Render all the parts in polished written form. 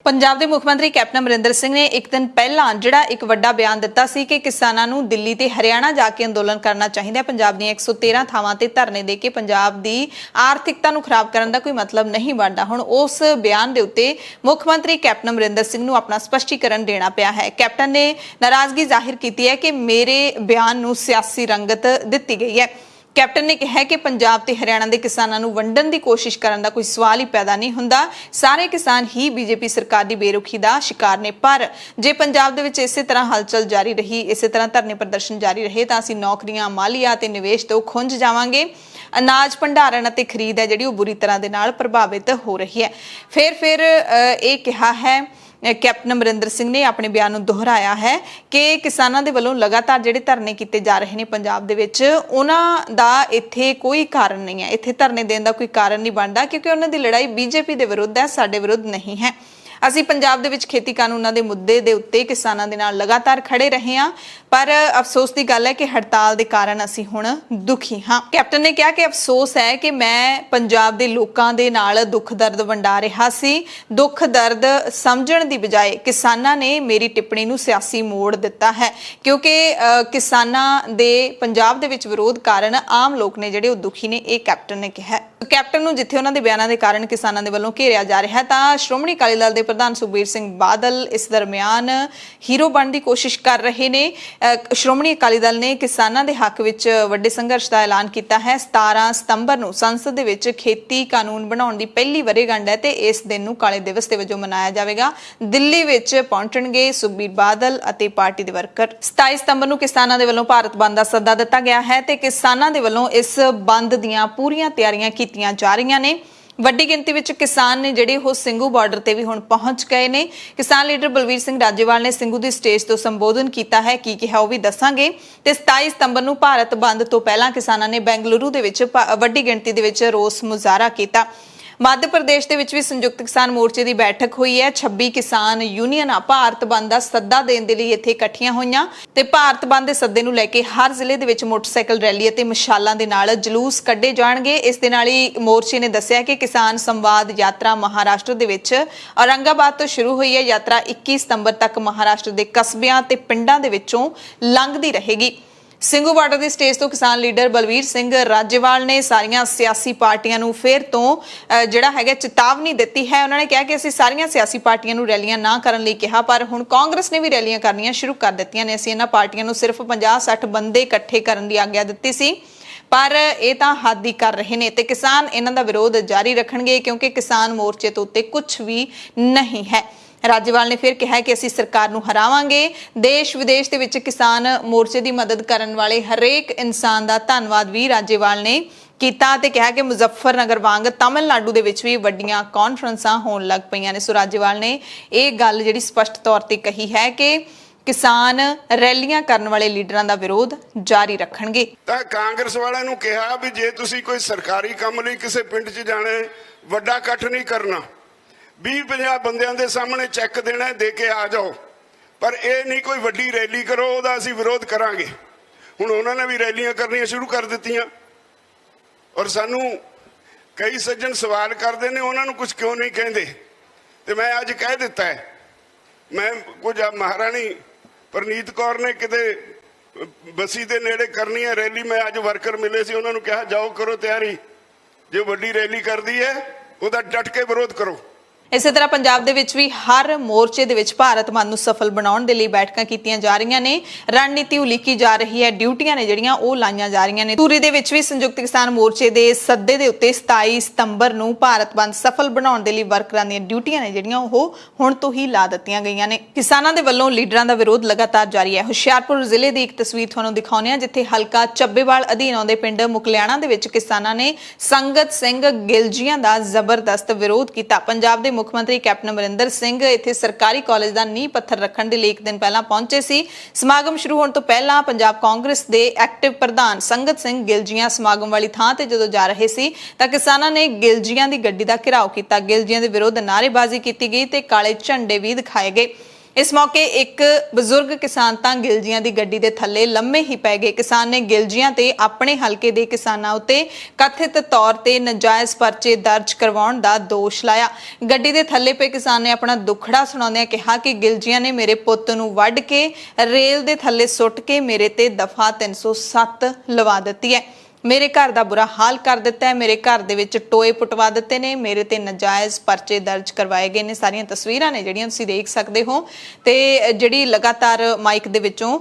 पंजाब के मुख मंत्री कैप्टन अमरिंदर सिंह ने एक दिन पहला जिहड़ा एक वड्डा बयान दिता सी कि किसानां नूं दिल्ली ते हरियाणा जाके अंदोलन करना चाहिए। पंजाब दी 113 थावां ते धरने दे के पंजाब दी आर्थिकता नूं खराब करन दा कोई मतलब नहीं बनदा। हुण उस बयान दे उत्ते मुख मंत्री कैप्टन अमरिंदर सिंह नूं अपना स्पष्टीकरण देना पिया है। कैप्टन ने नाराजगी जाहिर की है कि मेरे बयान नूं सियासी रंगत दित्ती गई है। कैप्टन ने कहा कि पंजाब ते हरियाणा के किसानों नूं वंडण की कोशिश करने का कोई सवाल ही पैदा नहीं हुंदा। सारे किसान ही बीजेपी सरकार की बेरुखी का शिकार ने। पर जे पंजाब दे विच इसे तरह हलचल जारी रही, इसे तरह धरने प्रदर्शन जारी रहे तो असीं नौकरियां, मालिया ते निवेश तो खुंज जावांगे। अनाज भंडारण अते खरीद है जिहड़ी वो बुरी तरह दे नाल प्रभावित हो रही है। फिर ये कहा है कैप्टन अमरिंदर सिंह ने अपने बयान में दोहराया है कि किसानों के वलों लगातार जिहड़े धरने किए जा रहे हैं पंजाब दे विच उन्हां दा इत्थे कोई कारण नहीं है। इत्थे धरने देने का कोई कारण नहीं बनता क्योंकि उन्हां दी लड़ाई बीजेपी के विरुद्ध है, साडे विरुद्ध नहीं है। ਅਸੀਂ पंजाब दे विच खेती कानूनां दे मुद्दे दे उत्ते किसानां दे नाल लगातार खड़े रहे हां, पर अफसोस की गल है कि हड़ताल के कारण असीं हुण दुखी हाँ। कैप्टन ने कहा कि अफसोस है कि मैं पंजाब दे लोकां दे नाल दुख दर्द वंडा रहा सी। दुख दर्द समझण दी बजाय किसानां ने मेरी टिप्पणी नूं सियासी मोड़ दिता है क्योंकि किसानां दे पंजाब दे विच विरोध कारण आम लोग ने जिहड़े दुखी ने। ये कैप्टन ने कहा। कैप्टन नूं जिथे उन्हां दे बयानां दे कारण किसानां दे वल्लों घेरिया जा रहा है तां श्रोमणी अकाली दल दे प्रधान सुखबीर सिंह बादल इस दरमियान हीरो बनने की कोशिश कर रहे ने। श्रोमणी अकाली दल ने किसानां दे हक विच वड्डे संघर्ष का ऐलान किया है। 17 सितंबर नूं संसद दे विच खेती कानून बनाउण दी पहली वरेगंढ है ते इस दिन नूं काले दिवस दे वजों मनाया जाएगा। दिल्ली विच पहुंचणगे सुखबीर बादल अते पार्टी दे वर्कर। 27 सितंबर नूं किसानां दे वल्लों भारत बंद दा सद्दा दिता गया है ते किसानां दे वल्लों इस बंद दीआं पूरीआं तैयारियां कीतीआं जा रहीआं ने। वड्डी गिणती विच किसान ने जिहड़े वो सिंघू बार्डर ते भी हुण पहुंच गए ने। किसान लीडर बलवीर सिंह राजेवाल ने सिंघू दी स्टेज तो संबोधन किया है। की कहा वो भी दसांगे। ते 27 सितंबर नूं भारत बंद तो पहला किसानां ने बेंगलुरु दे विच वड्डी गिणती दे विच रोस मुजाहरा किया। मध्य प्रदेश के भी संयुक्त किसान मोर्चे की बैठक हुई है। 26 किसान यूनियन भारत बंद का सद्दा देने के लिए इत्थे इकट्ठियां हुईयां ते भारत बंद के सद्दे नूं लैके हर जिले दे विच मोटरसाइकिल रैली ते मशालां दे नाल जलूस कड्ढे जाणगे। इस दे नाल ही मोर्चे ने दस्सिया कि किसान संवाद यात्रा महाराष्ट्र दे विच औरंगाबाद तो शुरू हुई है। यात्रा 21 सितंबर तक महाराष्ट्र के कस्बियां ते पिंडां दे विचों लंघदी रहेगी। सिंघू बार्डर की स्टेज तो किसान लीडर बलवीर सिंह राजेवाल ने सारियां सियासी पार्टियां नूं फिर तो जिहड़ा हैगा चेतावनी दी है। उन्होंने कहा कि असीं सारियां सियासी पार्टियां नूं रैलियां ना करन लई कहा, पर हुण कांग्रेस ने भी रैलियां करनियां शुरू कर दित्तियां ने। असीं इन्हां पार्टियां नूं सिर्फ 50-60 बंदे इकट्ठे करन दी आग्या दित्ती सी, पर यह तां हद ही कर रहे ने ते किसान इन्हां दा विरोध जारी रखणगे क्योंकि किसान मोर्चे तो उत्ते कुछ भी नहीं है। राजेवाल ने फिर कहा कि असीं सरकार नूं हरावांगे। देश विदेश दे विच किसान मोर्चे की मदद करने वाले हरेक इंसान का धन्नवाद भी राजेवाल ने किया ते कहा कि मुजफ्फरनगर वांग तमिलनाडु दे विच भी वड्डियां कॉन्फ्रेंसां होण लग पईयां ने। सो राजेवाल ने यह गल जिहड़ी स्पष्ट तौर ते कही है कि किसान रैलियां करने वाले लीडरां दा विरोध जारी रखणगे। तां कांग्रेस वालिआं नूं कहा भी जे तुसीं कोई सरकारी काम लई किसी पिंड 'च जाਣਾ वड्डा इकट्ठ नहीं करना, 20-50 बंदिਆਂ ਦੇ सामने चैक देना दे के आ जाओ, पर यह नहीं कोई वड्डी रैली करो ਉਹਦਾ ਅਸੀਂ विरोध करांगे। ਹੁਣ ਉਹਨਾਂ ने भी रैलियां करनियां शुरू कर ਦਿੱਤੀਆਂ और सानू कई सज्जन सवाल करते हैं उन्होंने कुछ क्यों नहीं कहते। तो मैं अज कह दिता है, मैं कुछ महाराणी परनीत कौर ने किते बसी के नेड़े करनी है रैली, मैं अज वर्कर मिले से उन्होंने कहा जाओ करो तैयारी, जो वड्डी रैली करती है उसका डट के विरोध करो। इसी तरह पंजाब दे विच भी हर मोर्चे दे विच भारत बंद नूं सफल बनाउण दे लई बैठकां कीतीआं जा रहीआं ने। रणनीति उलीकी जा रही है, ड्यूटियां ने जिहड़ियां ओह लाईआं जा रहीआं ने। धूरी दे विच भी संयुक्त किसान मोर्चे दे सद्दे दे उत्ते 27 सितंबर नूं भारत बंद सफल बनाउण दे लई वर्करां दीआं ड्यूटियां ने जिहड़ियां ओह हुण तो ही ला दित्तिआं गईआं ने। किसानां दे वल्लों लीडरां दा विरोध लगातार जारी है। हुशियारपुर जिले दी एक तस्वीर तुहानूं दिखाउने आ जिथे हलका ਚੱਬੇਵਾਲ अधीन आउंदे पिंड मुकलियाणा दे विच किसानां ने संगत सिंह गिलजियां दा जबरदस्त विरोध कीता। पंजाब दे मुख मंत्री कैप्टन अमरिंदर सिंह इत्थे सरकारी कॉलेज का नींह पत्थर रखण दे लई एक दिन पहला पहुंचे सी। समागम शुरू होने तो पहला पंजाब कांग्रेस के एक्टिव प्रधान संगत सिंह गिलजियां समागम वाली थां ते जदों जा रहे सी तां किसानां ने गिलजियां दी गड्डी दा घेराव कीता। गिलजियां दे विरुद्ध नारेबाजी की गई ते काले झंडे भी दिखाए गए। ਇਸ ਮੌਕੇ ਇੱਕ ਬਜ਼ੁਰਗ ਕਿਸਾਨ ਤਾਂ ਗਿਲਜੀਆਂ ਦੀ ਗੱਡੀ ਦੇ ਥੱਲੇ ਲੰਮੇ ਹੀ ਪੈ ਗਏ। ਕਿਸਾਨ ਨੇ ਗਿਲਜੀਆਂ ਤੇ ਆਪਣੇ ਹਲਕੇ ਦੇ ਕਿਸਾਨਾਂ ਉੱਤੇ ਕਥਿਤ ਤੌਰ ਤੇ ਨਜਾਇਜ਼ ਪਰਚੇ ਦਰਜ ਕਰਵਾਉਣ ਦਾ ਦੋਸ਼ ਲਾਇਆ। ਗੱਡੀ ਦੇ ਥੱਲੇ ਪਏ ਕਿਸਾਨ ਨੇ ਆਪਣਾ ਦੁੱਖੜਾ ਸੁਣਾਉਂਦਿਆਂ ਕਿਹਾ ਕਿ ਗਿਲਜੀਆਂ ਨੇ ਮੇਰੇ ਪੁੱਤ ਨੂੰ ਵੱਢ ਕੇ ਰੇਲ ਦੇ ਥੱਲੇ ਸੁੱਟ ਕੇ ਮੇਰੇ ਤੇ ਦਫਾ 307 ਲਵਾ ਦਿੱਤੀ ਹੈ। ਮੇਰੇ ਘਰ ਦਾ ਬੁਰਾ ਹਾਲ ਕਰ ਦਿੱਤਾ ਹੈ। ਮੇਰੇ ਘਰ ਦੇ ਵਿੱਚ ਟੋਏ ਪੁਟਵਾ ਦਿੱਤੇ ਨੇ। ਮੇਰੇ ਤੇ ਨਜਾਇਜ਼ ਪਰਚੇ ਦਰਜ ਕਰਵਾਏ ਗਏ ਨੇ। ਸਾਰੀਆਂ ਤਸਵੀਰਾਂ ਨੇ ਜਿਹੜੀਆਂ ਤੁਸੀਂ ਦੇਖ ਸਕਦੇ ਹੋ ਤੇ ਜਿਹੜੀ ਲਗਾਤਾਰ ਮਾਈਕ ਦੇ ਵਿੱਚੋਂ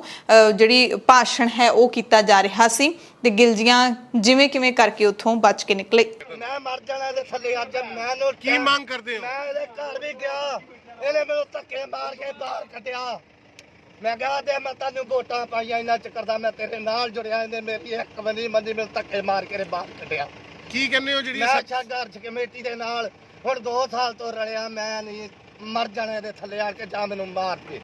ਜਿਹੜੀ ਭਾਸ਼ਣ ਹੈ ਉਹ ਕੀਤਾ ਜਾ ਰਿਹਾ ਸੀ ਤੇ ਗਿਲਜੀਆਂ ਜਿਵੇਂ ਕਿਵੇਂ ਕਰਕੇ ਉੱਥੋਂ ਬਚ ਕੇ ਨਿਕਲੇ। ਮੈਂ ਮਰ ਜਾਣਾ ਇਹਦੇ ਥੱਲੇ ਅੱਜ। ਮੈਨੂੰ ਕੀ ਮੰਗ ਕਰਦੇ ਹੋ? ਮੈਂ ਇਹਦੇ ਘਰ ਵੀ ਗਿਆ, ਇਹਨੇ ਮੈਨੂੰ ਧੱਕੇ ਮਾਰ ਕੇ ਬਾਹਰ ਕੱਢਿਆ। ਮੈਂ ਕਿਹਾ ਤੇ ਮੈਂ ਤੈਨੂੰ ਵੋਟਾਂ ਪਾਈਆਂ ਇਹਨਾਂ ਚੱਕਰ ਦਾ ਮੈਂ ਤੇਰੇ ਨਾਲ ਜੁੜਿਆ। ਇਹਨੇ ਮੇਰੀ ਇੱਕ ਬੰਦੀ ਮੈਨੂੰ ਧੱਕੇ ਮਾਰ ਕੇ ਬਾਹਰ ਕੱਢਿਆ। ਕੀ ਕਹਿੰਦੇ ਹੋ ਜਿਹੜੀ ਮੈਂ ਸੰਘਰਸ਼ ਕਮੇਟੀ ਦੇ ਨਾਲ ਹੁਣ 2 ਸਾਲ ਤੋਂ ਰਲਿਆ। ਮੈਂ ਨਹੀਂ ਮਰ ਜਾਣਾ ਇਹਦੇ ਥੱਲੇ ਆ ਕੇ, ਜਾਂ ਮੈਨੂੰ ਮਾਰ ਦੇ।